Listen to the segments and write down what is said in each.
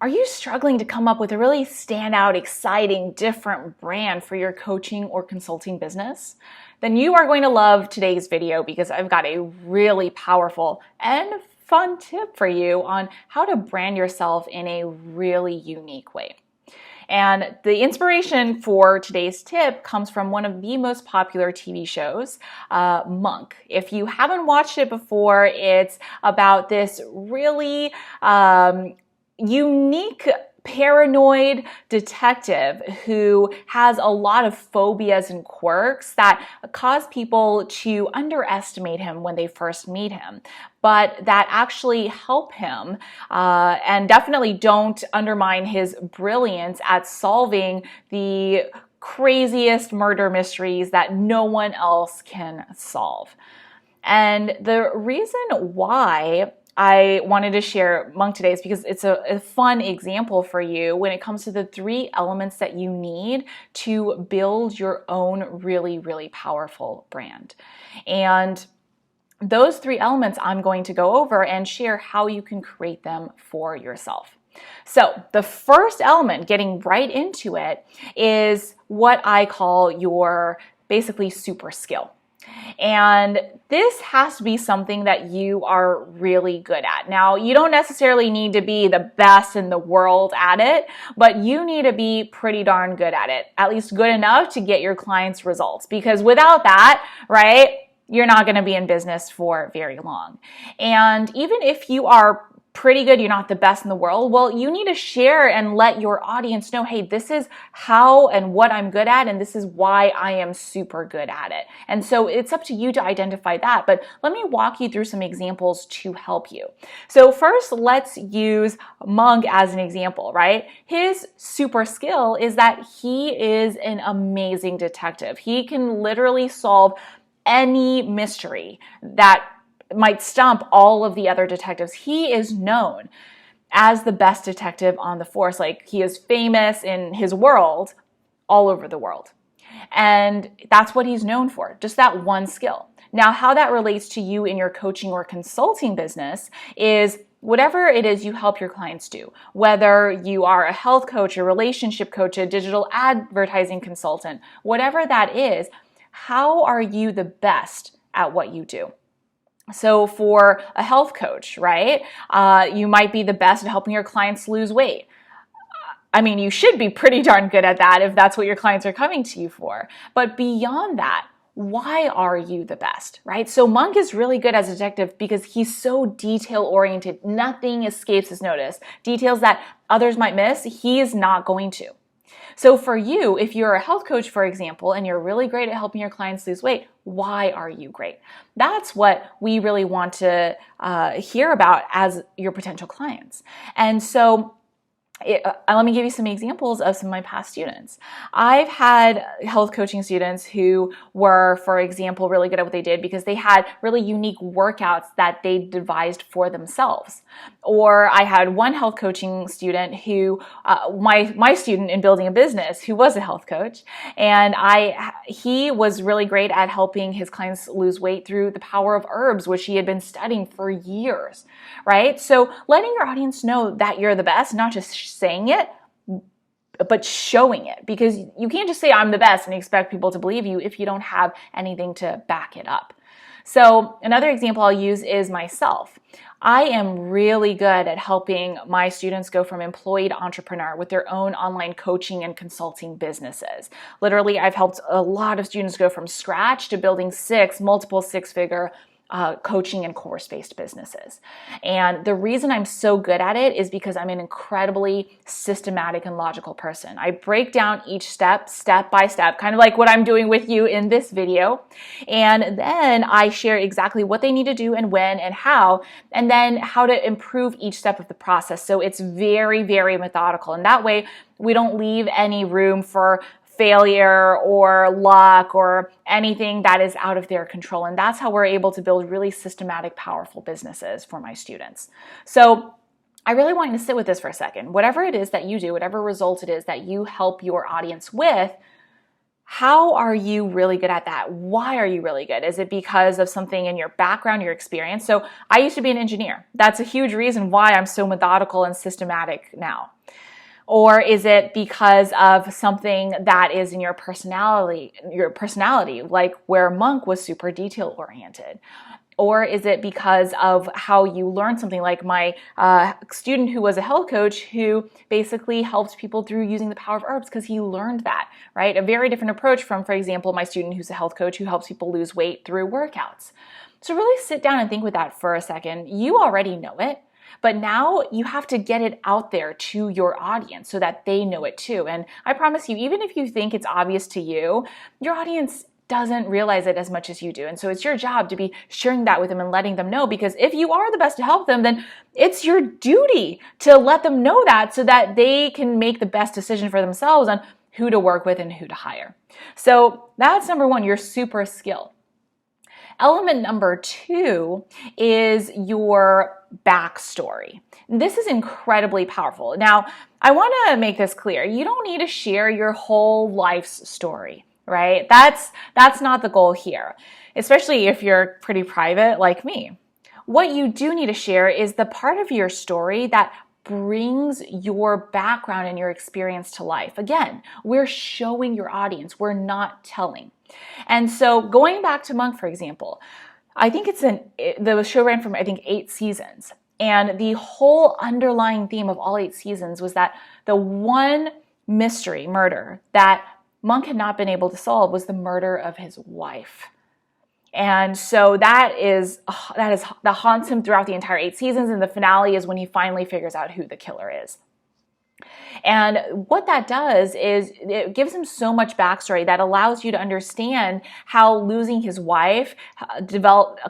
Are you struggling to come up with a really standout, exciting, different brand for your coaching or consulting business? Then you are going to love today's video because I've got a really powerful and fun tip for you on how to brand yourself in a really unique way. And the inspiration for today's tip comes from one of the most popular TV shows, Monk. If you haven't watched it before, it's about this really unique paranoid detective who has a lot of phobias and quirks that cause people to underestimate him when they first meet him, but that actually help him and definitely don't undermine his brilliance at solving the craziest murder mysteries that no one else can solve. And the reason why I wanted to share Monk today is because it's a fun example for you when it comes to the 3 elements that you need to build your own really, really powerful brand. And those 3 elements I'm going to go over and share how you can create them for yourself. So the first element, getting right into it, is what I call your basically super skill. And this has to be something that you are really good at. Now, you don't necessarily need to be the best in the world at it, but you need to be pretty darn good at it, at least good enough to get your clients results. Because without that, right, you're not going to be in business for very long. And even if you are pretty good, you're not the best in the world, well, you need to share and let your audience know, hey, this is how and what I'm good at, and this is why I am super good at it. And so it's up to you to identify that, but let me walk you through some examples to help you. So first, let's use Monk as an example, right? His super skill is that he is an amazing detective. He can literally solve any mystery that might stump all of the other detectives. He is known as the best detective on the force. Like, he is famous in his world all over the world. And that's what he's known for, just that one skill. Now, how that relates to you in your coaching or consulting business is whatever it is you help your clients do, whether you are a health coach, a relationship coach, a digital advertising consultant, whatever that is, how are you the best at what you do? So for a health coach, right, you might be the best at helping your clients lose weight. I mean, you should be pretty darn good at that if that's what your clients are coming to you for. But beyond that, why are you the best, right? So Monk is really good as a detective because he's so detail-oriented. Nothing escapes his notice. Details that others might miss, he is not going to. So for you, if you're a health coach, for example, and you're really great at helping your clients lose weight, why are you great? That's what we really want to hear about as your potential clients. And so let me give you some examples of some of my past students. I've had health coaching students who were, for example, really good at what they did because they had really unique workouts that they devised for themselves. Or I had one health coaching student who, my student in building a business, who was a health coach, and he was really great at helping his clients lose weight through the power of herbs, which he had been studying for years, right? So letting your audience know that you're the best, not just saying it, but showing it, because you can't just say I'm the best and expect people to believe you if you don't have anything to back it up. So another example I'll use is myself. I am really good at helping my students go from employee to entrepreneur with their own online coaching and consulting businesses. Literally, I've helped a lot of students go from scratch to building multiple six-figure coaching and course-based businesses. And the reason I'm so good at it is because I'm an incredibly systematic and logical person. I break down each step by step, kind of like what I'm doing with you in this video. And then I share exactly what they need to do and when and how, and then how to improve each step of the process. So it's very, very methodical. And that way we don't leave any room for failure or luck or anything that is out of their control. And that's how we're able to build really systematic, powerful businesses for my students. So I really want you to sit with this for a second. Whatever it is that you do, whatever result it is that you help your audience with, How are you really good at that? Why are you really good? Is it because of something in your background, your experience? So I used to be an engineer. That's a huge reason why I'm so methodical and systematic now. Or is it because of something that is in your personality, like where Monk was super detail oriented? Or is it because of how you learn something, like my student who was a health coach who basically helped people through using the power of herbs because he learned that, right? A very different approach from, for example, my student who's a health coach who helps people lose weight through workouts. So really sit down and think with that for a second. You already know it, but now you have to get it out there to your audience so that they know it too. And I promise you, even if you think it's obvious to you, your audience doesn't realize it as much as you do. And so it's your job to be sharing that with them and letting them know, because if you are the best to help them, then it's your duty to let them know that so that they can make the best decision for themselves on who to work with and who to hire. So that's number one, your super skill. Element number two is your backstory. This is incredibly powerful. Now, I want to make this clear. You don't need to share your whole life's story, right? That's not the goal here, especially if you're pretty private like me. What you do need to share is the part of your story that brings your background and your experience to life. Again, we're showing your audience, we're not telling. And so going back to Monk, for example, I think the show ran from, 8 seasons. And the whole underlying theme of all 8 seasons was that the one mystery murder that Monk had not been able to solve was the murder of his wife. And so that haunts him throughout the entire 8 seasons. And the finale is when he finally figures out who the killer is. And what that does is it gives him so much backstory that allows you to understand how losing his wife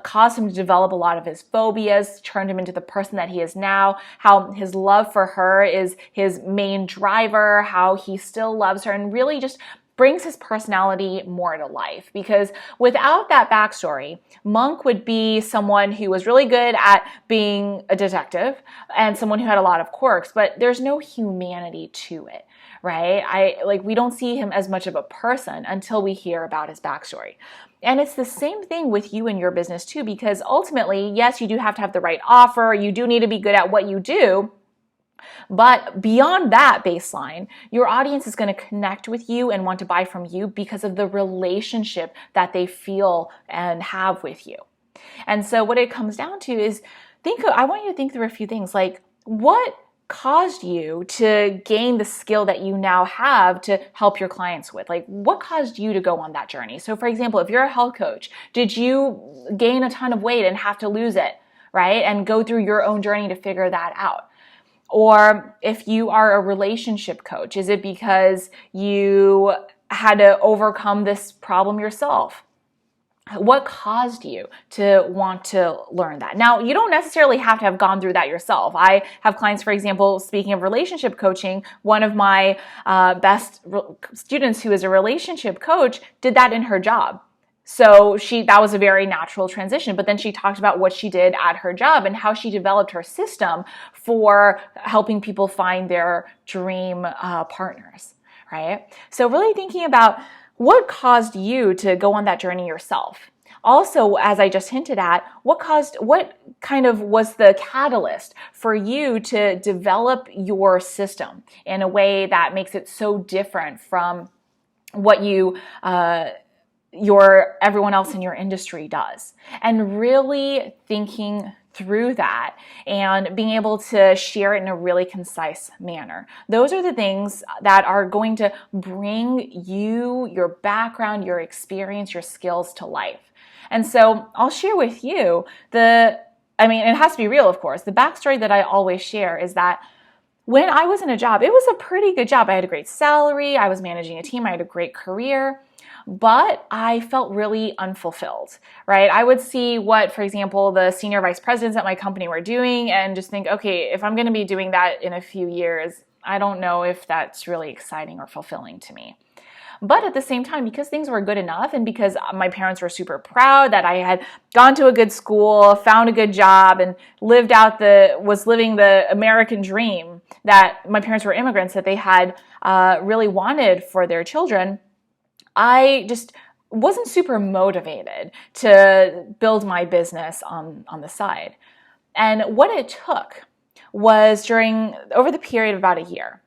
caused him to develop a lot of his phobias, turned him into the person that he is now, how his love for her is his main driver, how he still loves her, and really just brings his personality more to life. Because without that backstory, Monk would be someone who was really good at being a detective and someone who had a lot of quirks, but there's no humanity to it, right? We don't see him as much of a person until we hear about his backstory. And it's the same thing with you and your business too, because ultimately, yes, you do have to have the right offer. You do need to be good at what you do. But beyond that baseline, your audience is going to connect with you and want to buy from you because of the relationship that they feel and have with you. And so what it comes down to is, I want you to think through a few things, like what caused you to gain the skill that you now have to help your clients with? Like, what caused you to go on that journey? So for example, if you're a health coach, did you gain a ton of weight and have to lose it, right? And go through your own journey to figure that out? Or if you are a relationship coach, is it because you had to overcome this problem yourself? What caused you to want to learn that? Now, you don't necessarily have to have gone through that yourself. I have clients, for example, speaking of relationship coaching, one of my best students who is a relationship coach did that in her job. So that was a very natural transition. But then she talked about what she did at her job and how she developed her system for helping people find their dream partners, right? So really thinking about what caused you to go on that journey yourself. Also, as I just hinted at, what kind of was the catalyst for you to develop your system in a way that makes it so different from what everyone else in your industry does? And really thinking through that and being able to share it in a really concise manner. Those are the things that are going to bring you, your background, your experience, your skills to life. And so I'll share with you it has to be real, of course. The backstory that I always share is that when I was in a job, it was a pretty good job. I had a great salary. I was managing a team. I had a great career. But I felt really unfulfilled, right? I would see what, for example, the senior vice presidents at my company were doing and just think, okay, if I'm going to be doing that in a few years, I don't know if that's really exciting or fulfilling to me. But at the same time, because things were good enough and because my parents were super proud that I had gone to a good school, found a good job, and was living the American dream that my parents were immigrants that they had really wanted for their children, I just wasn't super motivated to build my business on the side. And what it took was over the period of about a year,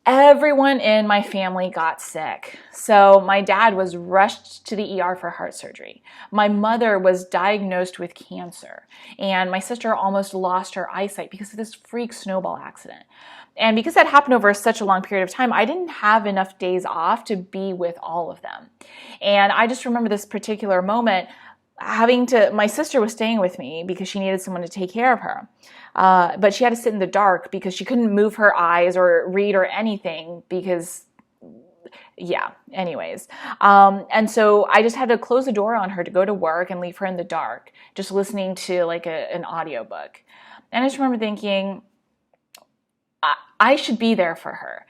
everyone in my family got sick. So my dad was rushed to the ER for heart surgery. My mother was diagnosed with cancer. And my sister almost lost her eyesight because of this freak snowball accident. And because that happened over such a long period of time, I didn't have enough days off to be with all of them. And I just remember this particular moment my sister was staying with me because she needed someone to take care of her. But she had to sit in the dark because she couldn't move her eyes or read or anything because, yeah, anyways. And so I just had to close the door on her to go to work and leave her in the dark, just listening to like an audiobook. And I just remember thinking, I should be there for her.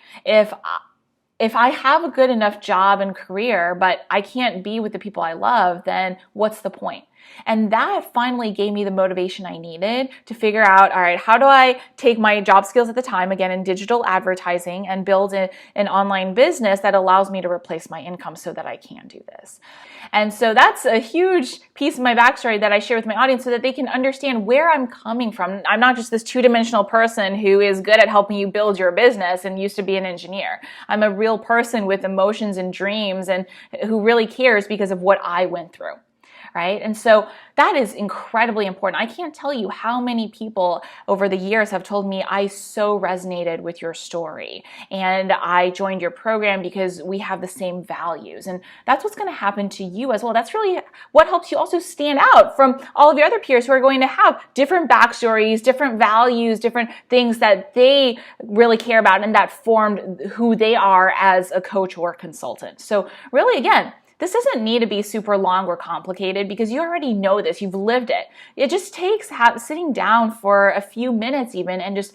If I have a good enough job and career, but I can't be with the people I love, then what's the point? And that finally gave me the motivation I needed to figure out, all right, how do I take my job skills at the time, again, in digital advertising, and build an online business that allows me to replace my income so that I can do this. And so that's a huge piece of my backstory that I share with my audience so that they can understand where I'm coming from. I'm not just this two-dimensional person who is good at helping you build your business and used to be an engineer. I'm a real person with emotions and dreams and who really cares because of what I went through. Right? And so that is incredibly important. I can't tell you how many people over the years have told me, I so resonated with your story and I joined your program because we have the same values. And that's what's going to happen to you as well. That's really what helps you also stand out from all of your other peers who are going to have different backstories, different values, different things that they really care about and that formed who they are as a coach or consultant. So really, again, this doesn't need to be super long or complicated because you already know this. You've lived it. It just takes sitting down for a few minutes even and just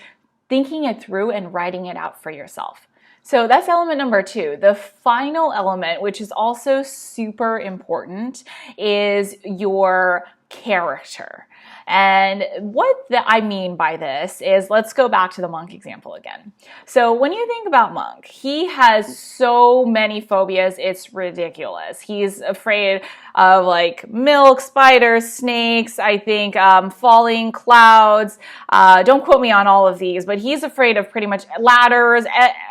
thinking it through and writing it out for yourself. So that's element number 2. The final element, which is also super important, is your character. And what I mean by this is, let's go back to the monk example again. So when you think about Monk, he has so many phobias, it's ridiculous. He's afraid of like milk, spiders, snakes, I think falling clouds. Don't quote me on all of these, but he's afraid of pretty much ladders,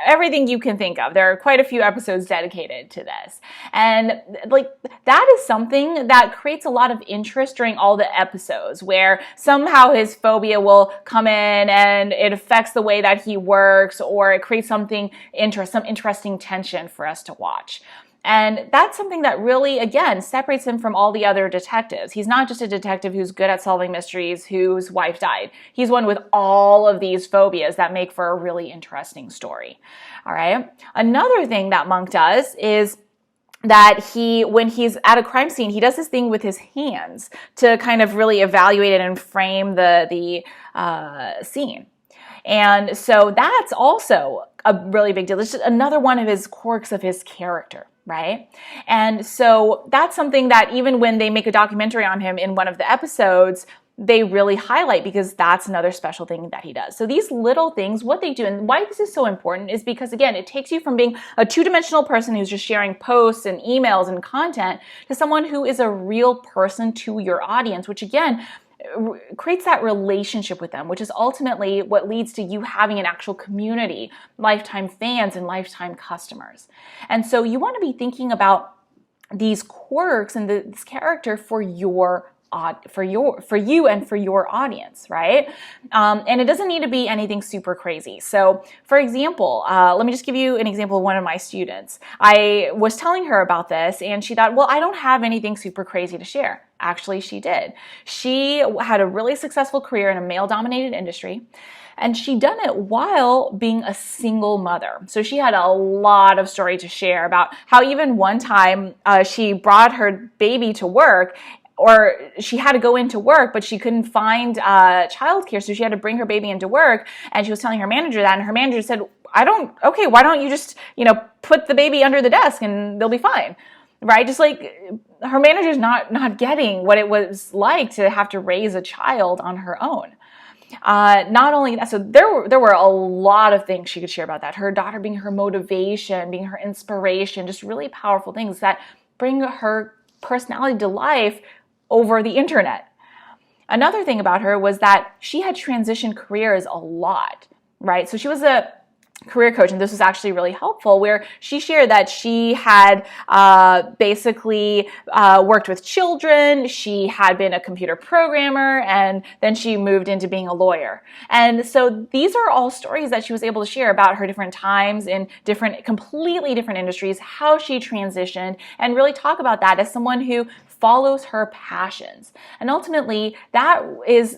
everything you can think of. There are quite a few episodes dedicated to this. And like that is something that creates a lot of interest during all the episodes where somehow his phobia will come in and it affects the way that he works, or it creates some interesting tension for us to watch. And that's something that really, again, separates him from all the other detectives. He's not just a detective who's good at solving mysteries whose wife died. He's one with all of these phobias that make for a really interesting story. All right. Another thing that Monk does is that when he's at a crime scene, he does this thing with his hands to kind of really evaluate it and frame the scene. And so that's also a really big deal. It's just another one of his quirks of his character, right? And so that's something that even when they make a documentary on him in one of the episodes, they really highlight because that's another special thing that he does. So these little things, what they do, and why this is so important is because, again, it takes you from being a two-dimensional person who's just sharing posts and emails and content to someone who is a real person to your audience, which, again, creates that relationship with them, which is ultimately what leads to you having an actual community, lifetime fans and lifetime customers. And so you want to be thinking about these quirks and this character for you and for your audience, right? And it doesn't need to be anything super crazy. So for example, let me just give you an example of one of my students. I was telling her about this and she thought, well, I don't have anything super crazy to share. Actually, she did. She had a really successful career in a male-dominated industry. And she done it while being a single mother. So she had a lot of story to share about how even one time she brought her baby to work, or she had to go into work, but she couldn't find childcare, so she had to bring her baby into work. And she was telling her manager that, and her manager said, okay, why don't you just, put the baby under the desk and they'll be fine, right? Just like her manager's not getting what it was like to have to raise a child on her own. Not only that, so there were a lot of things she could share about that. Her daughter being her motivation, being her inspiration, just really powerful things that bring her personality to life over the internet. Another thing about her was that she had transitioned careers a lot, right? So she was a career coach, and this was actually really helpful, where she shared that she had basically worked with children, she had been a computer programmer, and then she moved into being a lawyer. And so these are all stories that she was able to share about her different times in completely different industries, how she transitioned, and really talk about that as someone who follows her passions. And ultimately,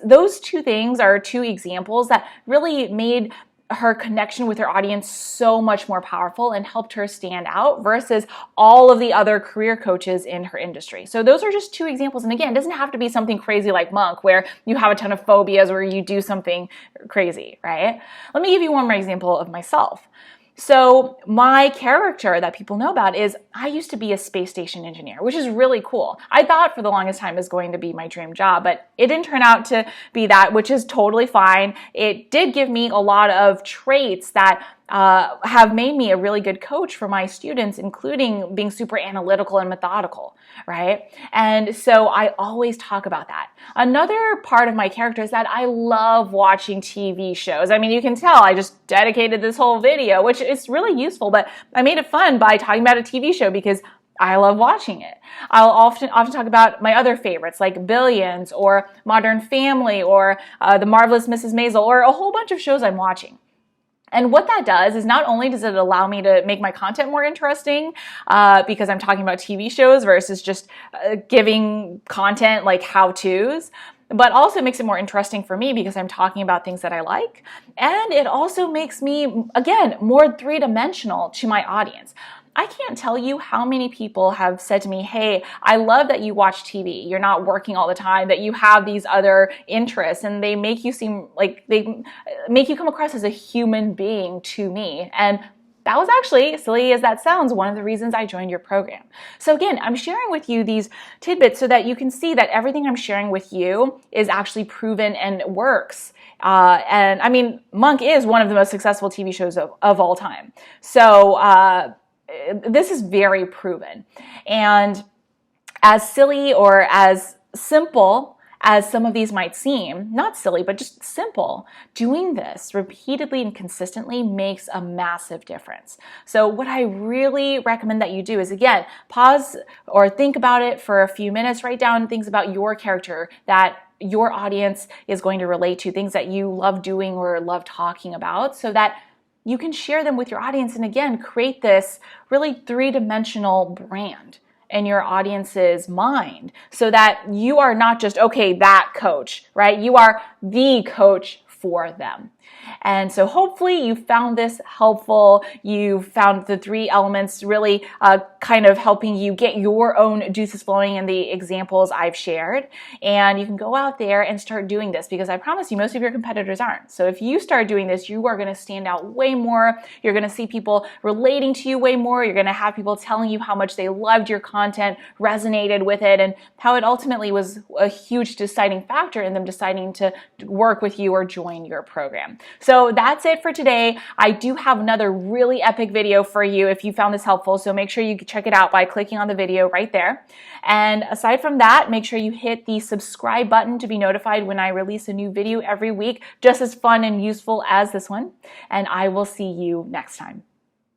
those two things are two examples that really made her connection with her audience so much more powerful and helped her stand out versus all of the other career coaches in her industry. So those are just two examples. And again, it doesn't have to be something crazy like Monk where you have a ton of phobias or you do something crazy, right? Let me give you one more example of myself. So my character that people know about is I used to be a space station engineer, which is really cool. I thought for the longest time it was going to be my dream job, but it didn't turn out to be that, which is totally fine. It did give me a lot of traits that have made me a really good coach for my students, including being super analytical and methodical, right? And so I always talk about that. Another part of my character is that I love watching TV shows. I mean, you can tell I just dedicated this whole video, which is really useful, but I made it fun by talking about a TV show because I love watching it. I'll often talk about my other favorites like Billions or Modern Family or The Marvelous Mrs. Maisel or a whole bunch of shows I'm watching. And what that does is not only does it allow me to make my content more interesting because I'm talking about TV shows versus just giving content like how-tos, but also makes it more interesting for me because I'm talking about things that I like. And it also makes me, again, more three-dimensional to my audience. I can't tell you how many people have said to me, hey, I love that you watch TV. You're not working all the time, that you have these other interests, and they make you seem like they make you come across as a human being to me. And that was actually, silly as that sounds, one of the reasons I joined your program. So again, I'm sharing with you these tidbits so that you can see that everything I'm sharing with you is actually proven and works. And I mean, Monk is one of the most successful TV shows of all time. So, this is very proven. And as silly or as simple as some of these might seem, not silly, but just simple, doing this repeatedly and consistently makes a massive difference. So what I really recommend that you do is, again, pause or think about it for a few minutes, write down things about your character that your audience is going to relate to, things that you love doing or love talking about, so that you can share them with your audience and again, create this really three-dimensional brand in your audience's mind so that you are not just, okay, that coach, right? You are the coach for them. And so hopefully you found this helpful. You found the three elements really kind of helping you get your own juices flowing in the examples I've shared. And you can go out there and start doing this because I promise you most of your competitors aren't. So if you start doing this, you are going to stand out way more. You're going to see people relating to you way more. You're going to have people telling you how much they loved your content, resonated with it, and how it ultimately was a huge deciding factor in them deciding to work with you or join your program. So that's it for today. I do have another really epic video for you if you found this helpful, so make sure you check it out by clicking on the video right there. And aside from that, make sure you hit the subscribe button to be notified when I release a new video every week, just as fun and useful as this one. And I will see you next time.